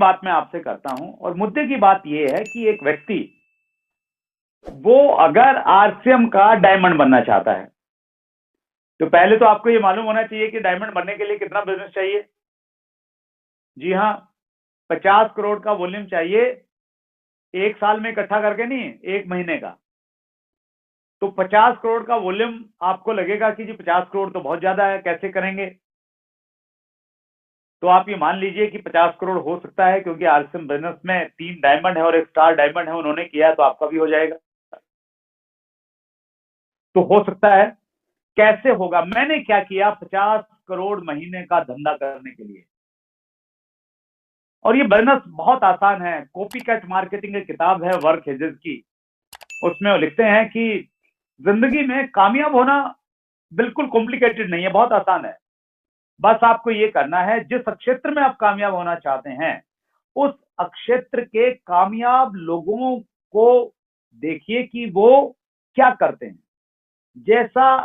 बात मैं आपसे करता हूं, और मुद्दे की बात यह है कि एक व्यक्ति वो अगर आरसीएम का डायमंड बनना चाहता है, तो पहले तो आपको ये मालूम होना चाहिए कि डायमंड बनने के लिए कितना बिजनेस चाहिए। जी हाँ, 50 करोड़ का वॉल्यूम चाहिए, एक साल में इकट्ठा करके नहीं, एक महीने का। तो 50 करोड़ का वॉल्यूम आपको लगेगा कि जी 50 करोड़ तो बहुत ज्यादा है, कैसे करेंगे? तो आप ये मान लीजिए कि 50 करोड़ हो सकता है, क्योंकि आरसीएम बिजनेस में 3 डायमंड है और एक स्टार डायमंड है, उन्होंने किया है, तो आपका भी हो जाएगा। तो हो सकता है। कैसे होगा? मैंने क्या किया, 50 करोड़ महीने का धंधा करने के लिए, और ये बिजनेस बहुत आसान है। कॉपी कैट मार्केटिंग की किताब है वर्क हेजेस की, उसमें वो लिखते हैं कि जिंदगी में कामयाब होना बिल्कुल कॉम्प्लिकेटेड नहीं है, बहुत आसान है। बस आपको ये करना है, जिस क्षेत्र में आप कामयाब होना चाहते हैं उस क्षेत्र के कामयाब लोगों को देखिए कि वो क्या करते हैं, जैसा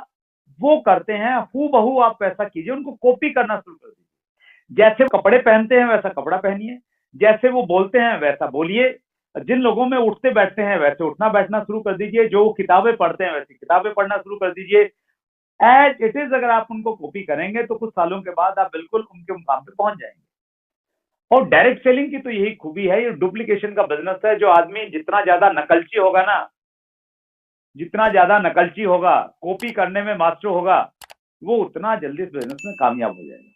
वो करते हैं हूबहू आप वैसा कीजिए, उनको कॉपी करना शुरू कर दीजिए। जैसे वो कपड़े पहनते हैं वैसा कपड़ा पहनिए, जैसे वो बोलते हैं वैसा बोलिए, जिन लोगों में उठते बैठते हैं वैसे उठना बैठना शुरू कर दीजिए, जो किताबें पढ़ते हैं वैसी किताबें पढ़ना शुरू कर दीजिए। एज इट इज अगर आप उनको कॉपी करेंगे तो कुछ सालों के बाद आप बिल्कुल उनके मुकाम पे पहुंच जाएंगे। और डायरेक्ट सेलिंग की तो यही खूबी है, ये डुप्लीकेशन का बिजनेस है। जो आदमी जितना ज्यादा नकलची होगा ना, जितना ज्यादा नकलची होगा, कॉपी करने में मास्टर होगा, वो उतना जल्दी इस बिजनेस में कामयाब हो जाएगा।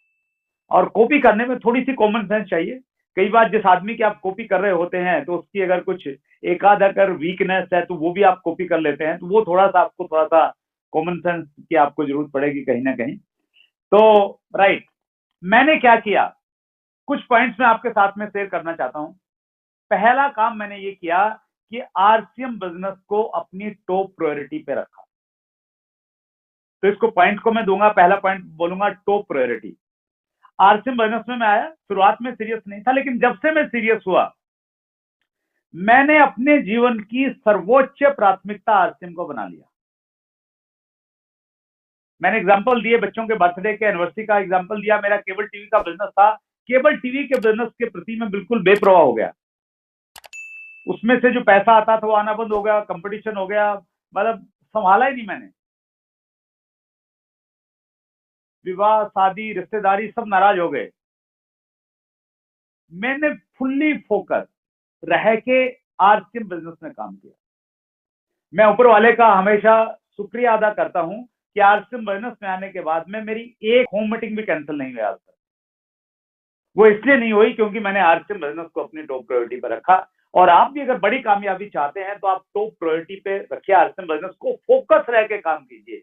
और कॉपी करने में थोड़ी सी कॉमन सेंस चाहिए। कई बार जिस आदमी की आप कॉपी कर रहे होते हैं तो उसकी अगर कुछ एक आध अगर वीकनेस है तो वो भी आप कॉपी कर लेते हैं, तो वो आपको थोड़ा सा कॉमन सेंस की आपको जरूरत पड़ेगी कहीं ना कहीं। तो राइट, मैंने क्या किया, कुछ पॉइंट्स मैं आपके साथ में शेयर करना चाहता हूं। पहला काम मैंने ये किया कि आरसीएम बिजनेस को अपनी टॉप प्रायोरिटी पे रखा। तो इसको पॉइंट को मैं दूंगा, पहला पॉइंट बोलूंगा टॉप प्रायोरिटी। आरसीएम बिजनेस में मैं आया, शुरुआत में सीरियस नहीं था, लेकिन जब से मैं सीरियस हुआ, मैंने अपने जीवन की सर्वोच्च प्राथमिकता आरसीएम को बना लिया। मैंने एग्जांपल दिए, बच्चों के बर्थडे के एनिवर्सरी का एग्जांपल दिया। मेरा केबल टीवी का बिजनेस था, केबल टीवी के बिजनेस के प्रति मैं बिल्कुल बेपरवाह हो गया। उसमें से जो पैसा आता था वो आना बंद हो गया, कंपटीशन हो गया, मतलब संभाला ही नहीं मैंने। विवाह, शादी, रिश्तेदारी सब नाराज हो गए। मैंने फुल्ली फोकस रह के आरसीएम बिजनेस में काम किया। मैं ऊपर वाले का हमेशा शुक्रिया अदा करता हूं कि आरसीएम बिजनेस में आने के बाद में मेरी एक होम मीटिंग भी कैंसिल नहीं हुई आज तक। वो इसलिए नहीं हुई क्योंकि मैंने आरसीएम बिजनेस को अपनी टॉप प्रायोरिटी पर रखा। और आप भी अगर बड़ी कामयाबी चाहते हैं तो आप टॉप प्रायोरिटी पे रखिए आरसीएम बिजनेस को, फोकस रह के काम कीजिए।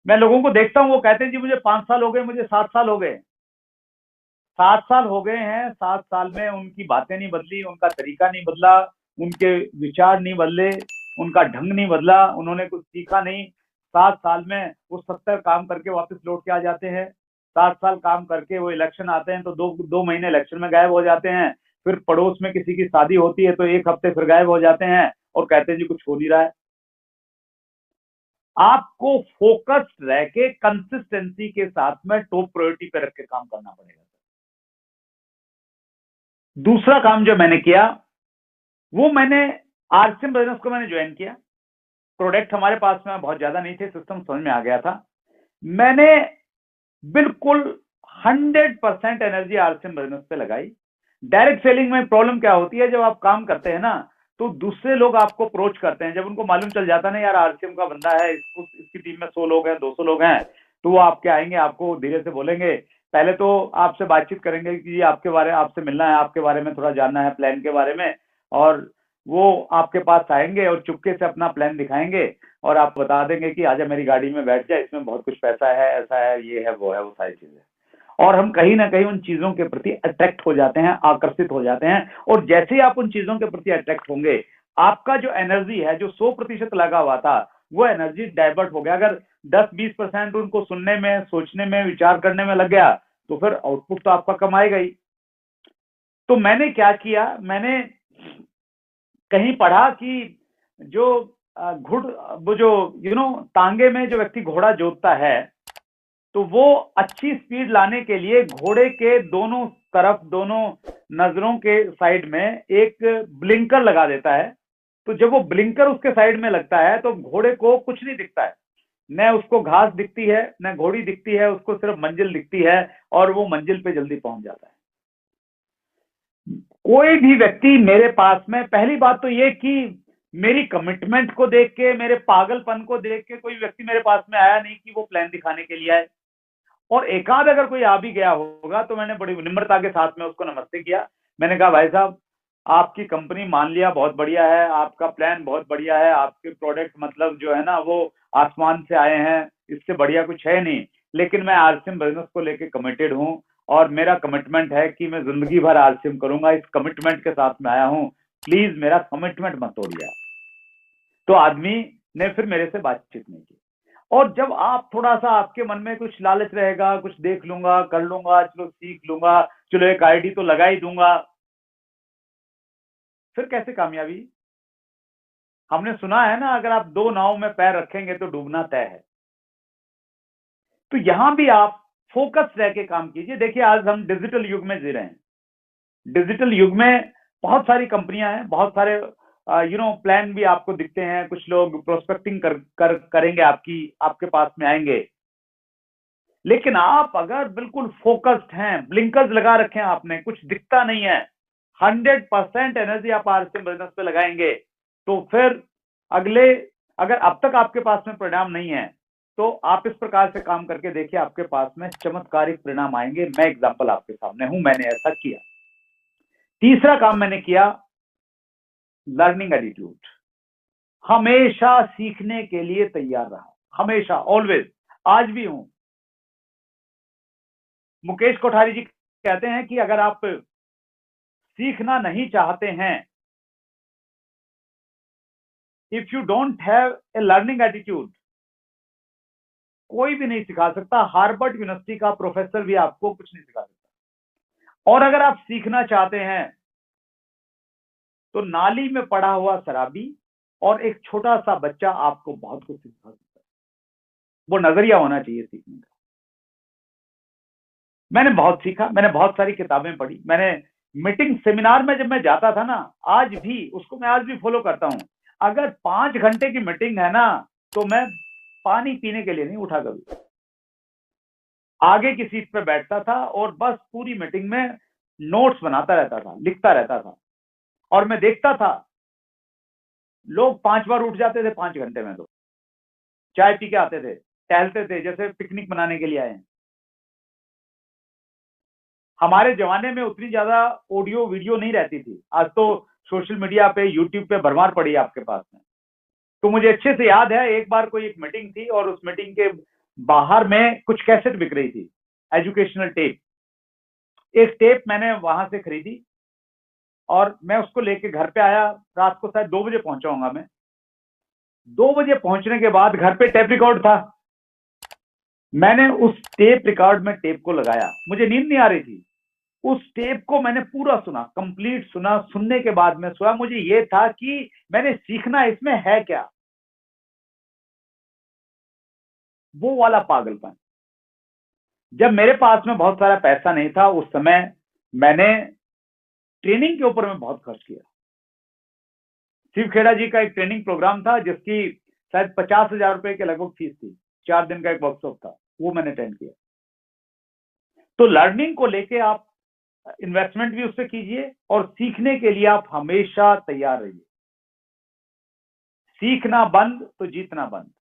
मैं लोगों को देखता हूं, वो कहते हैं जी मुझे 5 साल हो गए, मुझे 7 साल हो गए। 7 साल हो गए हैं, 7 साल में उनकी बातें नहीं बदली, उनका तरीका नहीं बदला, उनके विचार नहीं बदले, उनका ढंग नहीं बदला, उन्होंने कुछ सीखा नहीं। 7 साल में वो 70 काम करके वापस लौट के आ जाते हैं। 7 साल काम करके वो इलेक्शन आते हैं तो दो महीने इलेक्शन में गायब हो जाते हैं। फिर पड़ोस में किसी की शादी होती है तो एक हफ्ते फिर गायब हो जाते हैं और कहते हैं जी कुछ हो नहीं रहा है। आपको फोकस्ड रह के कंसिस्टेंसी के साथ में टॉप प्रायोरिटी पे रख के काम करना पड़ेगा। दूसरा काम जो मैंने किया वो मैंने आरसीएम बिजनेस को मैंने ज्वाइन किया। प्रोडक्ट हमारे पास में बहुत ज्यादा नहीं थे, सिस्टम समझ में आ गया था। मैंने बिल्कुल 100% एनर्जी आरसीएम बिजनेस पे लगाई। डायरेक्ट सेलिंग में प्रॉब्लम क्या होती है, जब आप काम करते हैं ना तो दूसरे लोग आपको अप्रोच करते हैं। जब उनको मालूम चल जाता है ना यार आरसीएम का बंदा है, इसकी टीम में 100 लोग हैं, 200 लोग हैं, तो वो आपके आएंगे, आपको धीरे से बोलेंगे, पहले तो आपसे बातचीत करेंगे कि आपके बारे में, आपसे मिलना है, आपके बारे में थोड़ा जानना है, प्लान के बारे में। और वो आपके पास आएंगे और चुपके से अपना प्लान दिखाएंगे और आप बता देंगे कि आजा मेरी गाड़ी में बैठ जाए, इसमें बहुत कुछ पैसा है, ऐसा है, ये है, वो सारी चीजें। और हम कहीं ना कहीं उन चीजों के प्रति अट्रैक्ट हो जाते हैं, आकर्षित हो जाते हैं। और जैसे ही आप उन चीजों के प्रति अट्रैक्ट होंगे, आपका जो एनर्जी है, जो 100% लगा हुआ था, वो एनर्जी डाइवर्ट हो गया। अगर 10-20% उनको सुनने में, सोचने में, विचार करने में लग गया तो फिर आउटपुट तो आपका कम आएगा ही। तो मैंने क्या किया, मैंने कहीं पढ़ा कि जो वो जो तांगे में जो व्यक्ति घोड़ा जोतता है, तो वो अच्छी स्पीड लाने के लिए घोड़े के दोनों तरफ, दोनों नजरों के साइड में एक ब्लिंकर लगा देता है। तो जब वो ब्लिंकर उसके साइड में लगता है तो घोड़े को कुछ नहीं दिखता है, न उसको घास दिखती है न घोड़ी दिखती है, उसको सिर्फ मंजिल दिखती है और वो मंजिल पे जल्दी पहुंच जाता है। कोई भी व्यक्ति मेरे पास में, पहली बात तो ये कि मेरी कमिटमेंट को देख के, मेरे पागलपन को देख के कोई व्यक्ति मेरे पास में आया नहीं कि वो प्लान दिखाने के लिए आए। और एकाध अगर कोई आ भी गया होगा तो मैंने बड़ी विनम्रता के साथ में उसको नमस्ते किया। मैंने कहा भाई साहब, आपकी कंपनी मान लिया बहुत बढ़िया है, आपका प्लान बहुत बढ़िया है, आपके प्रोडक्ट मतलब जो है ना वो आसमान से आए हैं, इससे बढ़िया कुछ है नहीं, लेकिन मैं आरसीएम बिजनेस को लेके कमिटेड हूं और मेरा कमिटमेंट है कि मैं जिंदगी भर आरसीएम करूंगा, इस कमिटमेंट के साथ में आया हूं, प्लीज मेरा कमिटमेंट मत तोड़िए। तो आदमी ने फिर मेरे से बातचीत नहीं की। और जब आप थोड़ा सा, आपके मन में कुछ लालच रहेगा, कुछ देख लूंगा, कर लूंगा, चलो सीख लूंगा, चलो एक आईडी तो लगा ही दूंगा, फिर कैसे कामयाबी? हमने सुना है ना, अगर आप दो नाव में पैर रखेंगे तो डूबना तय है। तो यहां भी आप फोकस रह के काम कीजिए। देखिए आज हम डिजिटल युग में जी रहे हैं। डिजिटल युग में बहुत सारी कंपनियां हैं, बहुत सारे प्लान भी आपको दिखते हैं, कुछ लोग प्रोस्पेक्टिंग करेंगे, आपके पास में आएंगे। लेकिन आप अगर बिल्कुल फोकस्ड हैं, ब्लिंकर्स लगा रखे हैं आपने, कुछ दिखता नहीं है, 100% एनर्जी आप आरसीएम बिजनेस पे लगाएंगे, तो फिर अगर अब तक आपके पास में परिणाम नहीं है तो आप इस प्रकार से काम करके देखिए, आपके पास में चमत्कारिक परिणाम आएंगे। मैं एग्जांपल आपके सामने हूं, मैंने ऐसा किया। तीसरा काम मैंने किया, लर्निंग एटीट्यूड। हमेशा सीखने के लिए तैयार रहा, हमेशा, ऑलवेज, आज भी हूं। मुकेश कोठारी जी कहते हैं कि अगर आप सीखना नहीं चाहते हैं, if you don't have a learning attitude, कोई भी नहीं सिखा सकता। हार्वर्ड यूनिवर्सिटी का प्रोफेसर भी आपको कुछ नहीं सिखा सकता। और अगर आप सीखना चाहते हैं तो नाली में पड़ा हुआ शराबी और एक छोटा सा बच्चा आपको बहुत कुछ सिखा सकता है। वो नजरिया होना चाहिए सीखने का। मैंने बहुत सीखा, मैंने बहुत सारी किताबें पढ़ी, मैंने मीटिंग सेमिनार में जब मैं जाता था ना, आज भी उसको मैं आज भी फॉलो करता हूं। अगर 5 घंटे की मीटिंग है ना तो मैं पानी पीने के लिए नहीं उठा कभी, आगे की सीट पे बैठता था और बस पूरी मीटिंग में नोट्स बनाता रहता था, लिखता रहता था। और मैं देखता था लोग 5 बार उठ जाते थे 5 घंटे में, तो चाय पी के आते थे, टहलते थे, जैसे पिकनिक मनाने के लिए आए हैं। हमारे जमाने में उतनी ज्यादा ऑडियो वीडियो नहीं रहती थी, आज तो सोशल मीडिया पे, यूट्यूब पे भरमार पड़ी है आपके पास में। तो मुझे अच्छे से याद है, एक बार कोई एक मीटिंग थी और उस मीटिंग के बाहर में कुछ कैसेट बिक रही थी, एजुकेशनल टेप। एक टेप मैंने वहां से खरीदी और मैं उसको लेके घर पे आया। रात को शायद 2 बजे पहुंचा मैं। 2 बजे पहुंचने के बाद घर पे टेप रिकॉर्ड था। मैंने उस टेप रिकॉर्ड में टेप को लगाया, मुझे नींद नहीं आ रही थी। उस टेप को मैंने पूरा सुना, कंप्लीट सुना। सुनने के बाद में सोया, मुझे ये था कि मैंने सीखना इसमें है क्या, वो वाला पागलपन। जब मेरे पास में बहुत सारा पैसा नहीं था उस समय, मैंने ट्रेनिंग के ऊपर में बहुत खर्च किया। शिव खेड़ा जी का एक ट्रेनिंग प्रोग्राम था जिसकी शायद 50,000 रुपए के लगभग फीस थी। 4 दिन का एक वर्कशॉप था, वो मैंने अटेंड किया। तो लर्निंग को लेके आप इन्वेस्टमेंट भी उससे कीजिए और सीखने के लिए आप हमेशा तैयार रहिए। सीखना बंद तो जीतना बंद।